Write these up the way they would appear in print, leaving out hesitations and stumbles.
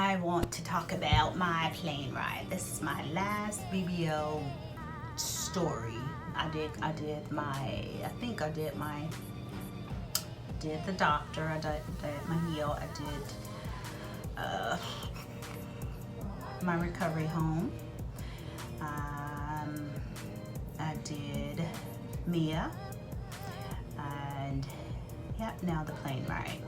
I want to talk about my plane ride. This is my last BBL story. I did the doctor, I did my heel, I did my recovery home. I did Mia, and yeah, now the plane ride.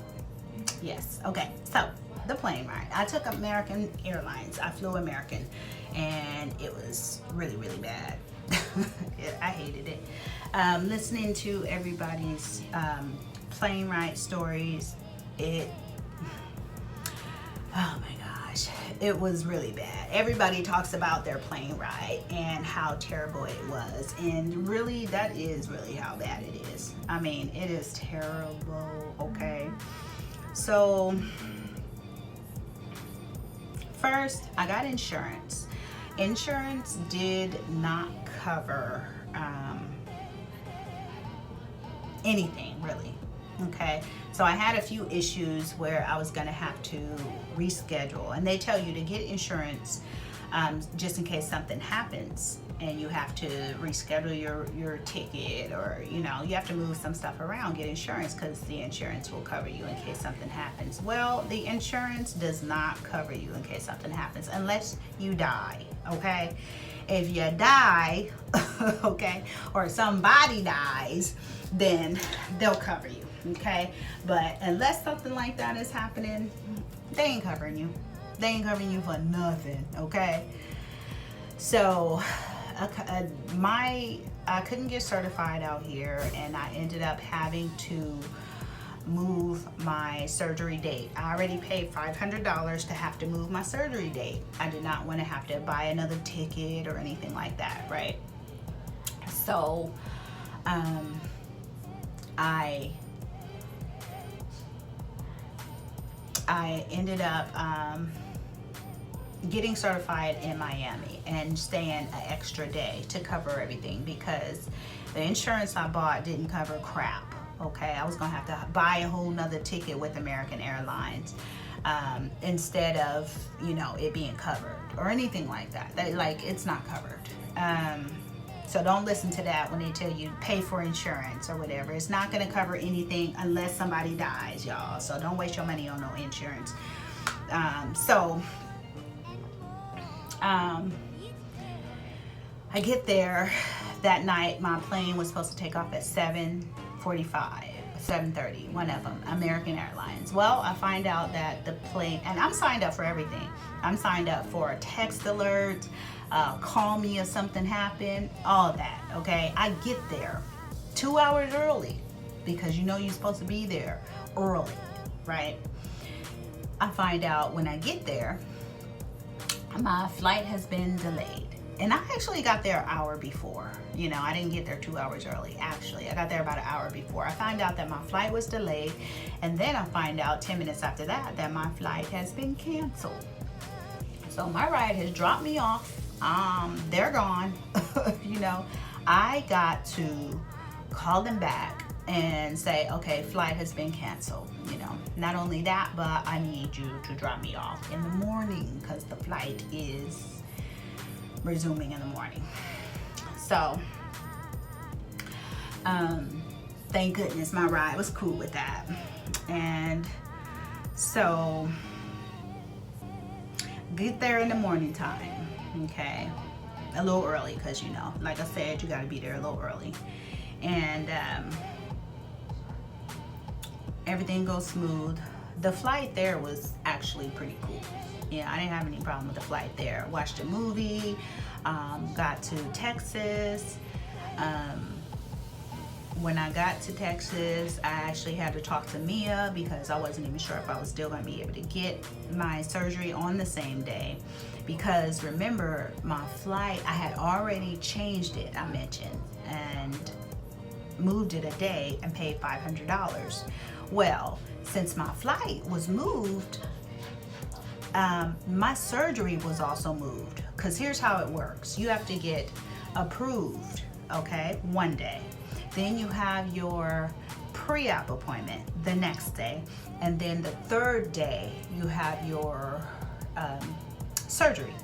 Yes, okay, so the plane ride. I took American Airlines. I flew American, and it was really, really bad. I hated it. Listening to everybody's plane ride stories, oh my gosh, it was really bad. Everybody talks about their plane ride and how terrible it was, and really, that is really how bad it is. I mean, it is terrible, okay? So first, I got insurance. Insurance did not cover anything really. Okay, so I had a few issues where I was gonna have to reschedule, and they tell you to get insurance just in case something happens and you have to reschedule your ticket, or you have to move some stuff around, get insurance, because the insurance will cover you in case something happens. Well, the insurance does not cover you in case something happens unless you die, okay? If you die, okay, or somebody dies, then they'll cover you, okay? But unless something like that is happening, they ain't covering you. They ain't covering you for nothing, okay? So I couldn't get certified out here, and I ended up having to move my surgery date. I already paid $500 to have to move my surgery date. I did not want to have to buy another ticket or anything like that, right? So I ended up getting certified in Miami and staying an extra day to cover everything, because the insurance I bought didn't cover crap. Okay, I was gonna have to buy a whole nother ticket with American Airlines instead of it being covered or anything like that. It's not covered. So don't listen to that when they tell you pay for insurance or whatever. It's not gonna cover anything unless somebody dies, y'all. So don't waste your money on no insurance. I get there that night. My plane was supposed to take off at 7:45, 7:30, one of them, American Airlines. Well, I find out that the plane, and I'm signed up for everything. I'm signed up for a text alert, call me if something happened, all that, okay? I get there 2 hours early because you're supposed to be there early, right? I find out when I get there, my flight has been delayed. And I actually got there an hour before. I didn't get there 2 hours early. Actually, I got there about an hour before. I find out that my flight was delayed, and then I find out 10 minutes after that my flight has been canceled. So my ride has dropped me off. They're gone. I got to call them back and say, okay, flight has been canceled. Not only that, but I need you to drop me off in the morning because the flight is resuming in the morning. So thank goodness my ride was cool with that. And so get there in the morning time, okay, a little early, because like I said, you got to be there a little early. And everything goes smooth. The flight there was actually pretty cool. I didn't have any problem with the flight there. Watched a movie, got to Texas. When I got to Texas, I actually had to talk to Mia because I wasn't even sure if I was still going to be able to get my surgery on the same day. Because remember, my flight, I had already changed it, I mentioned, and moved it a day and paid $500. Well, since my flight was moved, my surgery was also moved, because here's how it works. You have to get approved, okay, one day. Then you have your pre-op appointment the next day, and then the third day you have your surgery.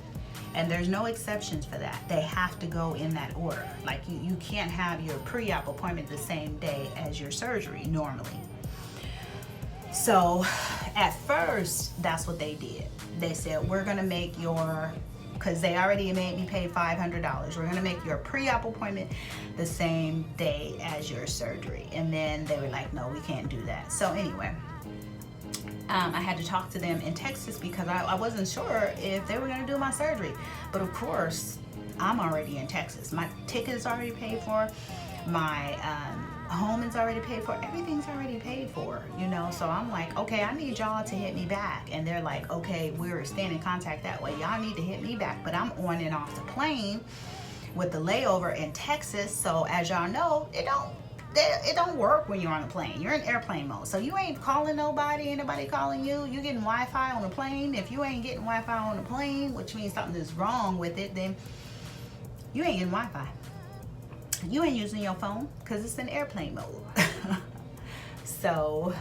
And there's no exceptions for that. They have to go in that order. Like you can't have your pre-op appointment the same day as your surgery normally. So at first, that's what they did. They said, we're gonna make your, because they already made me pay $500, we're gonna make your pre-op appointment the same day as your surgery. And then they were like, no, we can't do that. So anyway, I had to talk to them in Texas because I wasn't sure if they were going to do my surgery. But of course, I'm already in Texas. My ticket is already paid for. My home is already paid for. Everything's already paid for, you know. So I'm like, okay, I need y'all to hit me back. And they're like, okay, we're staying in contact that way. Y'all need to hit me back. But I'm on and off the plane with the layover in Texas. So as y'all know, it don't work when you're on a plane. You're in airplane mode. So you ain't calling nobody, ain't nobody calling you. You getting Wi-Fi on the plane. If you ain't getting Wi-Fi on the plane, which means something is wrong with it, then you ain't getting Wi-Fi. You ain't using your phone because it's in airplane mode. So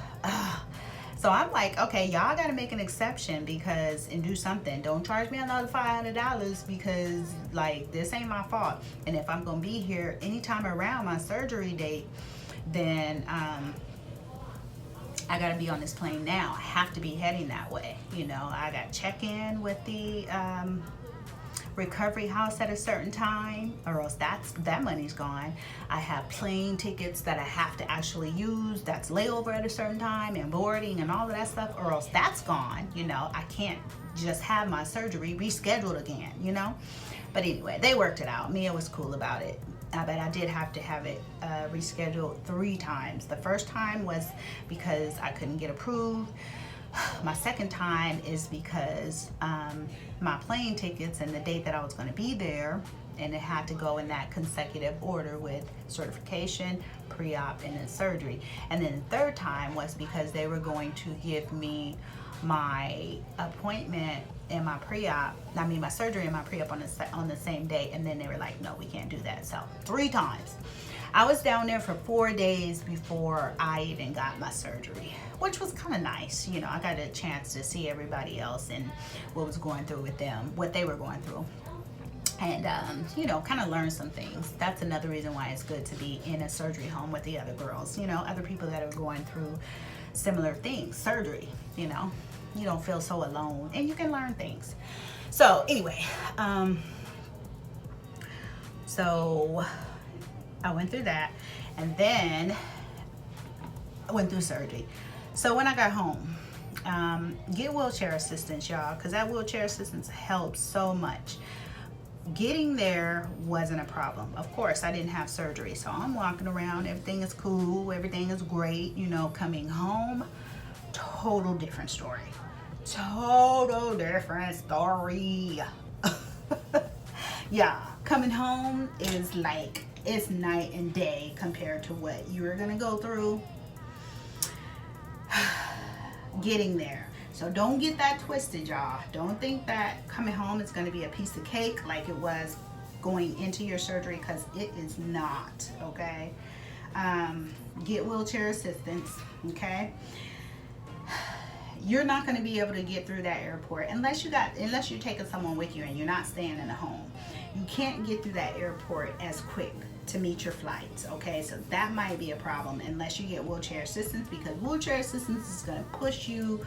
I'm like, okay, y'all got to make an exception and do something. Don't charge me another $500 because like this ain't my fault. And if I'm gonna be here anytime around my surgery date, then I got to be on this plane now. I have to be heading that way. You know, I got check-in with the recovery house at a certain time, or else that money's gone. I have plane tickets that I have to actually use, that's layover at a certain time, and boarding and all of that stuff, or else that's gone. You know, I can't just have my surgery rescheduled again, you know. But anyway, they worked it out. Mia was cool about it. But I did have to have it rescheduled 3 times. The first time was because I couldn't get approved. My second time is because my plane tickets and the date that I was going to be there, and it had to go in that consecutive order with certification, pre-op, and then surgery. And then the third time was because they were going to give me my appointment and my pre-op, my surgery and my pre-op on the same day, and then they were like, no, we can't do that. So 3 times. I was down there for 4 days before I even got my surgery, which was kind of nice. You know, I got a chance to see everybody else and what was going through with them, what they were going through. And, you know, kind of learn some things. That's another reason why it's good to be in a surgery home with the other girls, you know, other people that are going through similar things, surgery, you know. You don't feel so alone, and you can learn things. So anyway, so I went through that, and then I went through surgery. So when I got home, get wheelchair assistance, y'all, because that wheelchair assistance helps so much. Getting there wasn't a problem. Of course, I didn't have surgery, so I'm walking around, everything is cool, everything is great. You know, coming home, total different story. Total different story. Yeah, coming home is like, it's night and day compared to what you're gonna go through getting there. So don't get that twisted, y'all. Don't think that coming home is gonna be a piece of cake like it was going into your surgery, because it is not, okay? Get wheelchair assistance, okay? You're not going to be able to get through that airport unless you're taking someone with you and you're not staying in a home. You can't get through that airport as quick to meet your flights, okay? So that might be a problem unless you get wheelchair assistance, because wheelchair assistance is going to push you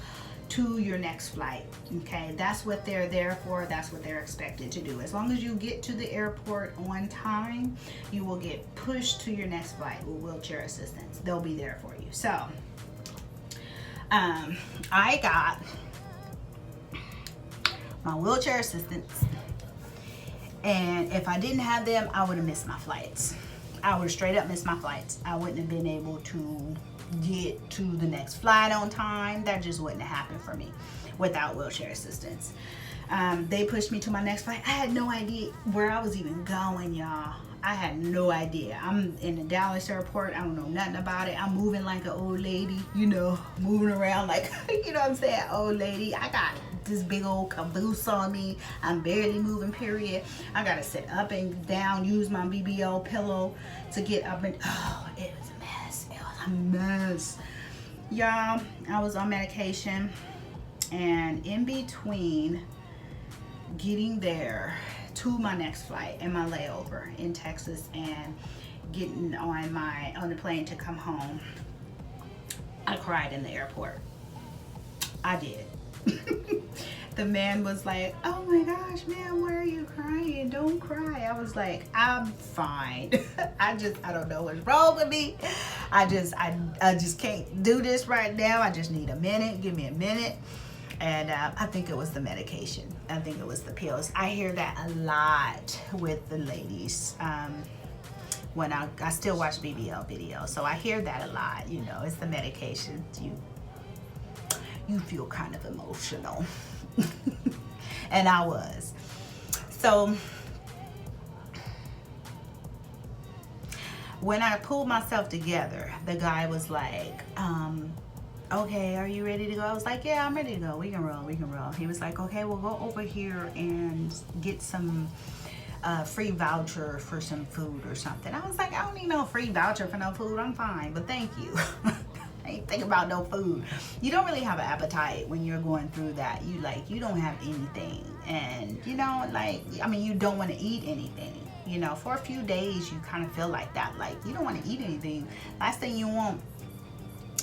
to your next flight, okay? That's what they're there for. That's what they're expected to do. As long as you get to the airport on time, you will get pushed to your next flight with wheelchair assistance. They'll be there for you. So I got my wheelchair assistants, and if I didn't have them, I would have missed my flights. I would have straight up missed my flights. I wouldn't have been able to get to the next flight on time. That just wouldn't have happened for me without wheelchair assistance. They pushed me to my next flight. I had no idea where I was even going, y'all. I had no idea. I'm in the Dallas airport. I don't know nothing about it. I'm moving like an old lady, you know, moving around like, you know what I'm saying, old lady. I got this big old caboose on me. I'm barely moving, period. I got to sit up and down, use my BBL pillow to get up and, oh, it was a mess. It was a mess. Y'all, I was on medication, and in between getting there to my next flight and my layover in Texas and getting on the plane to come home, I cried in the airport. I did. The man was like, "Oh my gosh, ma'am, why are you crying? Don't cry." I was like, "I'm fine." I don't know what's wrong with me. I just can't do this right now. I just need a minute. Give me a minute. And I think it was the medication. I think it was the pills. I hear that a lot with the ladies. When I still watch BBL videos, so I hear that a lot. You know, it's the medication. You feel kind of emotional. And I was. So when I pulled myself together, the guy was like, "Okay, are you ready to go?" I was like, "Yeah, I'm ready to go. We can roll. He was like, "Okay, we'll go over here and get some free voucher for some food or something." I was like, "I don't need no free voucher for no food. I'm fine, but thank you." I ain't think about no food. You don't really have an appetite when you're going through that. You don't have anything, and you don't want to eat anything. You know, for a few days you kind of feel like that. Like you don't want to eat anything. Last thing you want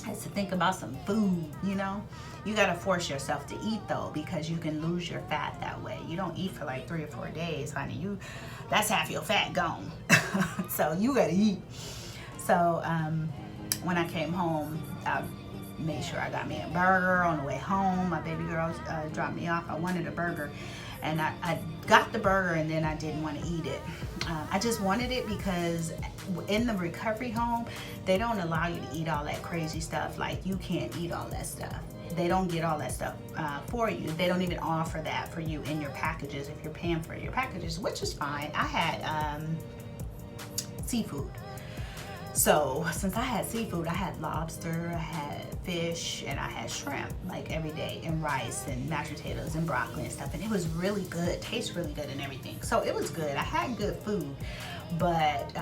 is to think about some food. You know, you got to force yourself to eat though, because you can lose your fat that way. You don't eat for like 3 or 4 days, honey. That's half your fat gone. So you got to eat. So when I came home, I made sure I got me a burger on the way home. My baby girl dropped me off. I wanted a burger, and I got the burger, and then I didn't want to eat it. I just wanted it because in the recovery home, they don't allow you to eat all that crazy stuff. Like, you can't eat all that stuff. They don't get all that stuff for you. They don't even offer that for you in your packages if you're paying for your packages, which is fine. I had seafood. So since I had seafood, I had lobster, I had fish, and I had shrimp like every day, and rice and mashed potatoes and broccoli and stuff. And it was really good, tastes really good and everything. So it was good. I had good food, but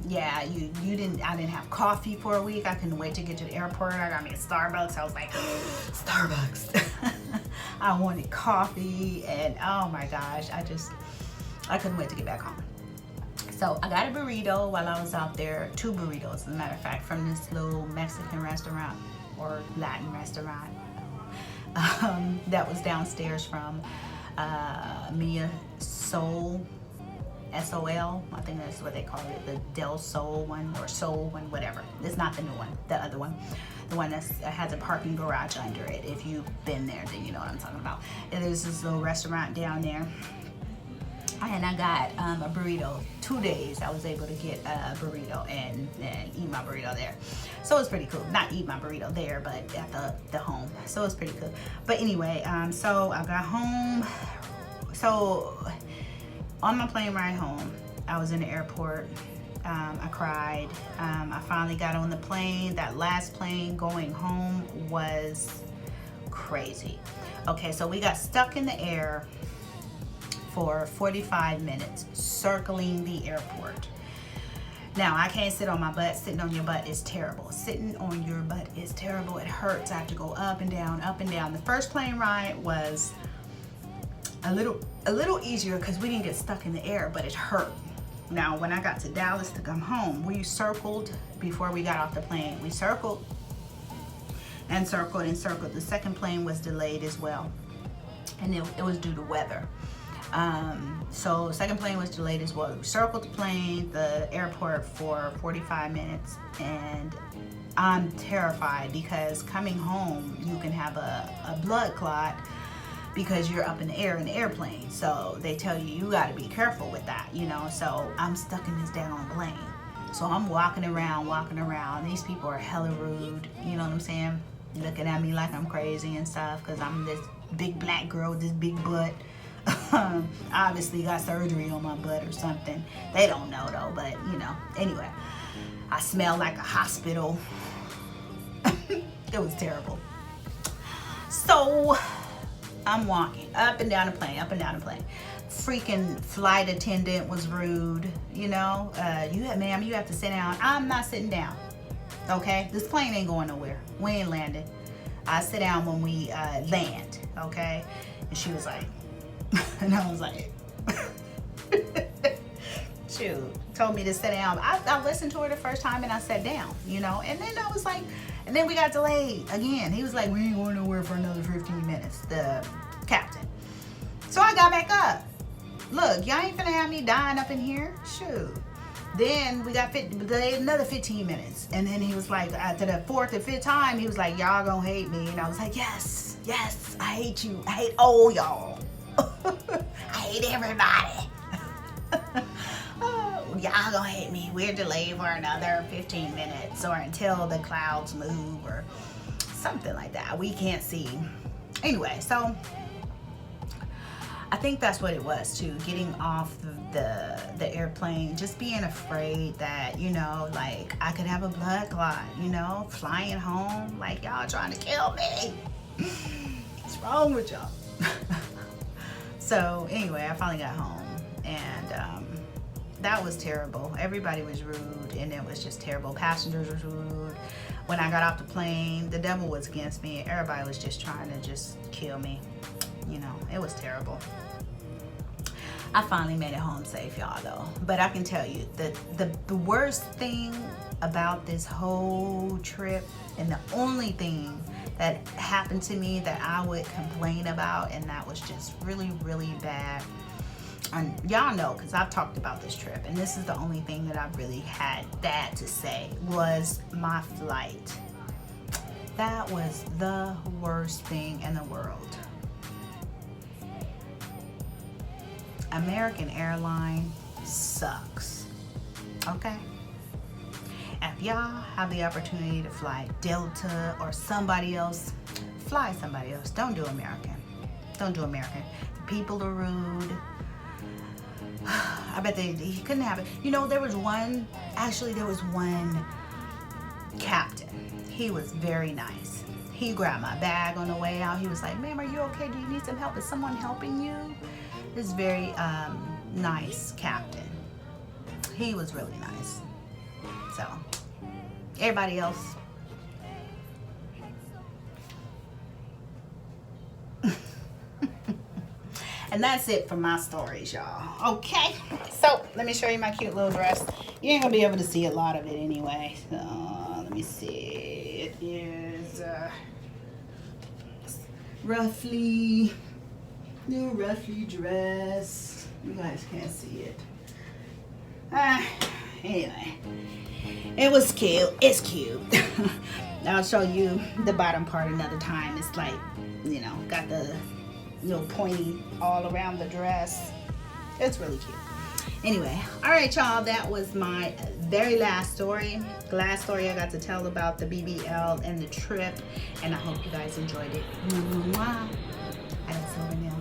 yeah, I didn't have coffee for a week. I couldn't wait to get to the airport. I got me a Starbucks. I was like, Starbucks. I wanted coffee, and oh my gosh, I couldn't wait to get back home. So I got a burrito while I was out there, 2 burritos, as a matter of fact, from this little Mexican restaurant or Latin restaurant that was downstairs from Mia Soul, S-O-L, I think that's what they call it, the Del Sol one or Soul one, whatever. It's not the new one, the other one. The one that has a parking garage under it. If you've been there, then you know what I'm talking about. And there's this little restaurant down there. And I got a burrito. 2 days I was able to get a burrito and eat my burrito there. So it was pretty cool. Not eat my burrito there, but at the home. So it was pretty cool. But anyway, so I got home. So on my plane ride home, I was in the airport. I cried. I finally got on the plane. That last plane going home was crazy. Okay, so we got stuck in the air for 45 minutes circling the airport. Now, I can't sit on my butt. Sitting on your butt is terrible. Sitting on your butt is terrible. It hurts. I have to go up and down, up and down. The first plane ride was a little easier because we didn't get stuck in the air, but it hurt. Now, when I got to Dallas to come home, we circled before we got off the plane. We circled and circled and circled. The second plane was delayed as well, and it was due to weather. So second plane was delayed as well. We circled the airport for 45 minutes, and I'm terrified because coming home, you can have a blood clot because you're up in the air in the airplane. So they tell you gotta be careful with that, you know. So I'm stuck in this down plane. So I'm walking around. These people are hella rude, you know what I'm saying? Looking at me like I'm crazy and stuff because I'm this big black girl with this big butt. Obviously got surgery on my butt or something. They don't know though, but you know. Anyway, I smell like a hospital. It was terrible. So I'm walking up and down the plane, Freaking flight attendant was rude, you know. Ma'am, you have to sit down. I'm not sitting down. Okay, this plane ain't going nowhere. We ain't landing. I sit down when we land. Okay, and she was like, And I was like, shoot, told me to sit down. I listened to her the first time and I sat down, you know, and then I was like, and then we got delayed again. He was like, we ain't going nowhere for another 15 minutes, the captain. So I got back up. Look, y'all ain't finna have me dying up in here. Shoot. Then we got delayed another 15 minutes. And then he was like, after the fourth or fifth time, he was like, y'all gonna hate me. And I was like, yes, I hate you. I hate all y'all. I hate everybody. Y'all gonna hate me. We're delayed for another 15 minutes or until the clouds move or something like that. We can't see. Anyway, so I think that's what it was too, getting off the airplane, just being afraid that, you know, like I could have a blood clot, you know, flying home, like y'all trying to kill me. What's wrong with y'all? So anyway, I finally got home and that was terrible. Everybody was rude and it was just terrible. Passengers were rude. When I got off the plane, the devil was against me. Everybody was just trying to just kill me. You know, it was terrible. I finally made it home safe, y'all, though. But I can tell you that the worst thing about this whole trip, and the only thing that happened to me that I would complain about, and that was just really, really bad. And y'all know, because I've talked about this trip, and this is the only thing that I really had bad to say, was my flight. That was the worst thing in the world. American Airlines sucks. Okay? If y'all have the opportunity to fly Delta or somebody else, fly somebody else. Don't do American. Don't do American. The people are rude. I bet he couldn't have it. You know, there was one captain. He was very nice. He grabbed my bag on the way out. He was like, ma'am, are you okay? Do you need some help? Is someone helping you? This very nice captain. He was really nice. So, everybody else. And that's it for my stories, y'all. Okay? So, let me show you my cute little dress. You ain't gonna be able to see a lot of it anyway. So, let me see. It is roughly dress. You guys can't see it. Anyway, it was cute. It's cute. I'll show you the bottom part another time. It's like, you know, got the little pointy all around the dress. It's really cute. Anyway, all right, y'all. That was my very last story. The last story I got to tell about the BBL and the trip. And I hope you guys enjoyed it. Mwah. I got silver nails.